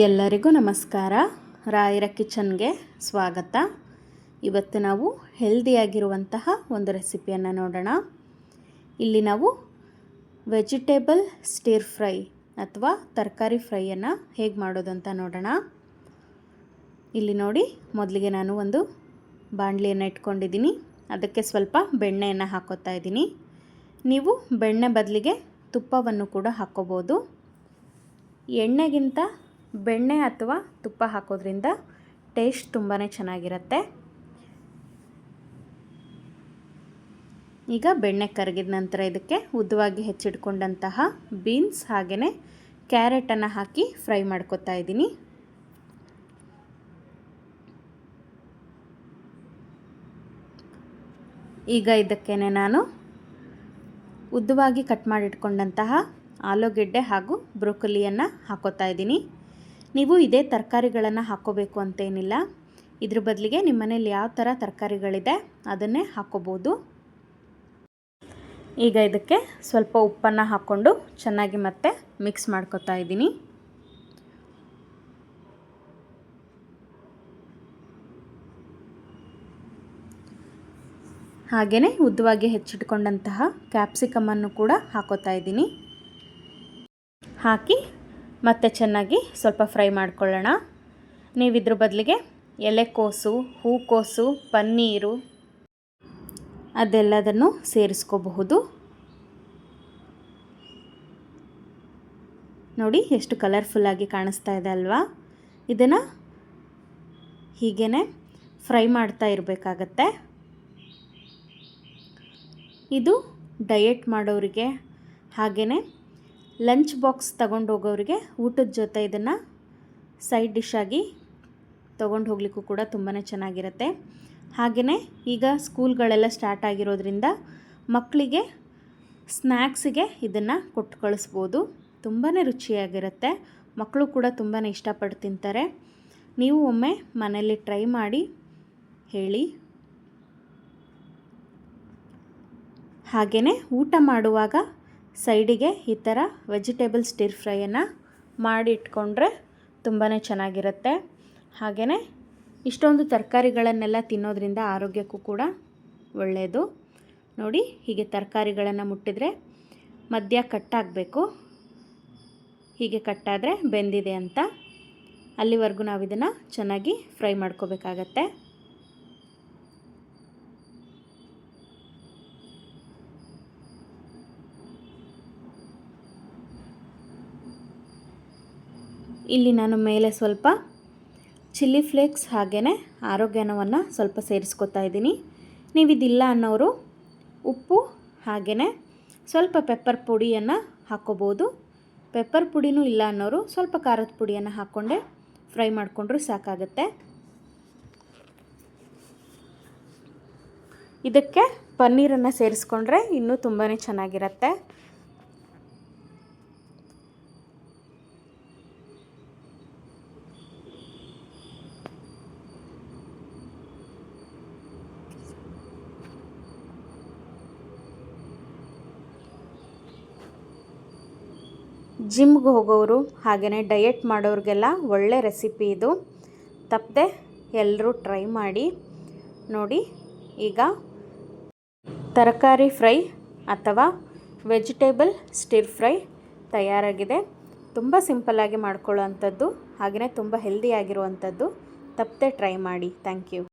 ಎಲ್ಲರಿಗೂ ನಮಸ್ಕಾರ. ರಾಯರ ಕಿಚನ್ಗೆ ಸ್ವಾಗತ. ಇವತ್ತು ನಾವು ಹೆಲ್ದಿಯಾಗಿರುವಂತಹ ಒಂದು ರೆಸಿಪಿಯನ್ನು ನೋಡೋಣ. ಇಲ್ಲಿ ನಾವು ವೆಜಿಟೇಬಲ್ ಸ್ಟಿರ್ ಫ್ರೈ ಅಥವಾ ತರಕಾರಿ ಫ್ರೈಯನ್ನು ಹೇಗೆ ಮಾಡೋದು ಅಂತ ನೋಡೋಣ. ಇಲ್ಲಿ ನೋಡಿ, ಮೊದಲಿಗೆ ನಾನು ಒಂದು ಬಾಣಲಿಯನ್ನು ಇಟ್ಕೊಂಡಿದ್ದೀನಿ. ಅದಕ್ಕೆ ಸ್ವಲ್ಪ ಬೆಣ್ಣೆಯನ್ನು ಹಾಕೋತಾ ಇದ್ದೀನಿ. ನೀವು ಬೆಣ್ಣೆ ಬದಲಿಗೆ ತುಪ್ಪವನ್ನು ಕೂಡ ಹಾಕ್ಕೋಬೋದು. ಎಣ್ಣೆಗಿಂತ ಬೆಣ್ಣೆ ಅಥವಾ ತುಪ್ಪ ಹಾಕೋದ್ರಿಂದ ಟೇಸ್ಟ್ ತುಂಬಾ ಚೆನ್ನಾಗಿರುತ್ತೆ. ಈಗ ಬೆಣ್ಣೆ ಕರಗಿದ ನಂತರ ಇದಕ್ಕೆ ಉದ್ದವಾಗಿ ಹೆಚ್ಚಿಟ್ಕೊಂಡಂತಹ ಬೀನ್ಸ್ ಹಾಗೆಯೇ ಕ್ಯಾರೆಟನ್ನು ಹಾಕಿ ಫ್ರೈ ಮಾಡ್ಕೊತಾ ಇದ್ದೀನಿ. ಈಗ ಇದಕ್ಕೇನೆ ನಾನು ಉದ್ದವಾಗಿ ಕಟ್ ಮಾಡಿಟ್ಕೊಂಡಂತಹ ಆಲೂಗೆಡ್ಡೆ ಹಾಗೂ ಬ್ರೋಕೊಲಿಯನ್ನು ಹಾಕೋತಾ ಇದ್ದೀನಿ. ನೀವು ಇದೇ ತರಕಾರಿಗಳನ್ನು ಹಾಕ್ಕೋಬೇಕು ಅಂತೇನಿಲ್ಲ. ಇದ್ರ ಬದಲಿಗೆ ನಿಮ್ಮ ಮನೇಲಿ ಯಾವ ಥರ ತರಕಾರಿಗಳಿದೆ ಅದನ್ನೇ ಹಾಕ್ಕೋಬೋದು. ಈಗ ಇದಕ್ಕೆ ಸ್ವಲ್ಪ ಉಪ್ಪನ್ನು ಹಾಕ್ಕೊಂಡು ಚೆನ್ನಾಗಿ ಮತ್ತೆ ಮಿಕ್ಸ್ ಮಾಡ್ಕೊತಾ ಇದ್ದೀನಿ. ಹಾಗೆಯೇ ಉದ್ದವಾಗಿ ಹೆಚ್ಚಿಟ್ಕೊಂಡಂತಹ ಕ್ಯಾಪ್ಸಿಕಮನ್ನು ಕೂಡ ಹಾಕೋತಾ ಇದ್ದೀನಿ. ಹಾಕಿ ಮತ್ತೆ ಚೆನ್ನಾಗಿ ಸ್ವಲ್ಪ ಫ್ರೈ ಮಾಡ್ಕೊಳ್ಳೋಣ. ನೀವು ಇದ್ರ ಬದಲಿಗೆ ಎಲೆಕೋಸು, ಹೂಕೋಸು, ಪನ್ನೀರು ಅದೆಲ್ಲದನ್ನು ಸೇರಿಸ್ಕೋಬಹುದು. ನೋಡಿ ಎಷ್ಟು ಕಲರ್ಫುಲ್ಲಾಗಿ ಕಾಣಿಸ್ತಾ ಇದೆ ಅಲ್ವಾ. ಇದನ್ನು ಹೀಗೇ ಫ್ರೈ ಮಾಡ್ತಾ ಇರಬೇಕಾಗತ್ತೆ. ಇದು ಡಯೆಟ್ ಮಾಡೋರಿಗೆ ಹಾಗೆಯೇ ಲಂಚ್ ಬಾಕ್ಸ್ ತಗೊಂಡು ಹೋಗೋರಿಗೆ ಊಟದ ಜೊತೆ ಇದನ್ನು ಸೈಡ್ ಡಿಶ್ ಆಗಿ ತೊಗೊಂಡು ಹೋಗ್ಲಿಕ್ಕೂ ಕೂಡ ತುಂಬಾ ಚೆನ್ನಾಗಿರುತ್ತೆ. ಹಾಗೆಯೇ ಈಗ ಸ್ಕೂಲ್ಗಳೆಲ್ಲ ಸ್ಟಾರ್ಟ್ ಆಗಿರೋದ್ರಿಂದ ಮಕ್ಕಳಿಗೆ ಸ್ನ್ಯಾಕ್ಸಿಗೆ ಇದನ್ನು ಕೊಟ್ಟು ಕಳಿಸ್ಬೋದು. ತುಂಬಾ ರುಚಿಯಾಗಿರುತ್ತೆ. ಮಕ್ಕಳು ಕೂಡ ತುಂಬಾ ಇಷ್ಟಪಟ್ಟು ತಿಂತಾರೆ. ನೀವು ಒಮ್ಮೆ ಮನೆಯಲ್ಲಿ ಟ್ರೈ ಮಾಡಿ ಹೇಳಿ. ಹಾಗೆಯೇ ಊಟ ಮಾಡುವಾಗ ಸೈಡಿಗೆ ಈ ಥರ ವೆಜಿಟೇಬಲ್ ಸ್ಟಿರ್ ಫ್ರೈಯನ್ನು ಮಾಡಿ ಇಟ್ಕೊಂಡ್ರೆ ತುಂಬಾ ಚೆನ್ನಾಗಿರುತ್ತೆ. ಹಾಗೆಯೇ ಇಷ್ಟೊಂದು ತರಕಾರಿಗಳನ್ನೆಲ್ಲ ತಿನ್ನೋದ್ರಿಂದ ಆರೋಗ್ಯಕ್ಕೂ ಕೂಡ ಒಳ್ಳೆಯದು. ನೋಡಿ, ಹೀಗೆ ತರಕಾರಿಗಳನ್ನು ಮುಟ್ಟಿದರೆ ಮಧ್ಯ ಕಟ್ಟಾಗಬೇಕು. ಹೀಗೆ ಕಟ್ಟಾದರೆ ಬೆಂದಿದೆ ಅಂತ. ಅಲ್ಲಿವರೆಗೂ ನಾವು ಇದನ್ನು ಚೆನ್ನಾಗಿ ಫ್ರೈ ಮಾಡ್ಕೋಬೇಕಾಗತ್ತೆ. ಇಲ್ಲಿ ನಾನು ಮೇಲೆ ಸ್ವಲ್ಪ ಚಿಲ್ಲಿ ಫ್ಲೇಕ್ಸ್ ಹಾಗೆಯೇ ಆರೋಗ್ಯನವನ್ನು ಸ್ವಲ್ಪ ಸೇರಿಸ್ಕೊತಾ ಇದ್ದೀನಿ. ನೀವಿದಿಲ್ಲ ಅನ್ನೋರು ಉಪ್ಪು ಹಾಗೆಯೇ ಸ್ವಲ್ಪ ಪೆಪ್ಪರ್ ಪುಡಿಯನ್ನು ಹಾಕ್ಕೋಬೋದು. ಪೆಪ್ಪರ್ ಪುಡಿನೂ ಇಲ್ಲ ಅನ್ನೋರು ಸ್ವಲ್ಪ ಖಾರದ ಪುಡಿಯನ್ನು ಹಾಕ್ಕೊಂಡೆ ಫ್ರೈ ಮಾಡಿಕೊಂಡ್ರೂ ಸಾಕಾಗುತ್ತೆ. ಇದಕ್ಕೆ ಪನ್ನೀರನ್ನು ಸೇರಿಸ್ಕೊಂಡ್ರೆ ಇನ್ನೂ ತುಂಬಾ ಚೆನ್ನಾಗಿರುತ್ತೆ. ಜಿಮ್ಗೆ ಹೋಗೋರು ಹಾಗೆಯೇ ಡಯೆಟ್ ಮಾಡೋರಿಗೆಲ್ಲ ಒಳ್ಳೆ ರೆಸಿಪಿ ಇದು. ತಪ್ಪದೆ ಎಲ್ಲರೂ ಟ್ರೈ ಮಾಡಿ ನೋಡಿ. ಈಗ ತರಕಾರಿ ಫ್ರೈ ಅಥವಾ ವೆಜಿಟೇಬಲ್ ಸ್ಟಿರ್ ಫ್ರೈ ತಯಾರಾಗಿದೆ. ತುಂಬ ಸಿಂಪಲ್ಲಾಗಿ ಮಾಡ್ಕೊಳ್ಳೋ ಅಂಥದ್ದು, ಹಾಗೆಯೇ ತುಂಬ ಹೆಲ್ದಿಯಾಗಿರುವಂಥದ್ದು. ತಪ್ಪದೆ ಟ್ರೈ ಮಾಡಿ. Thank you.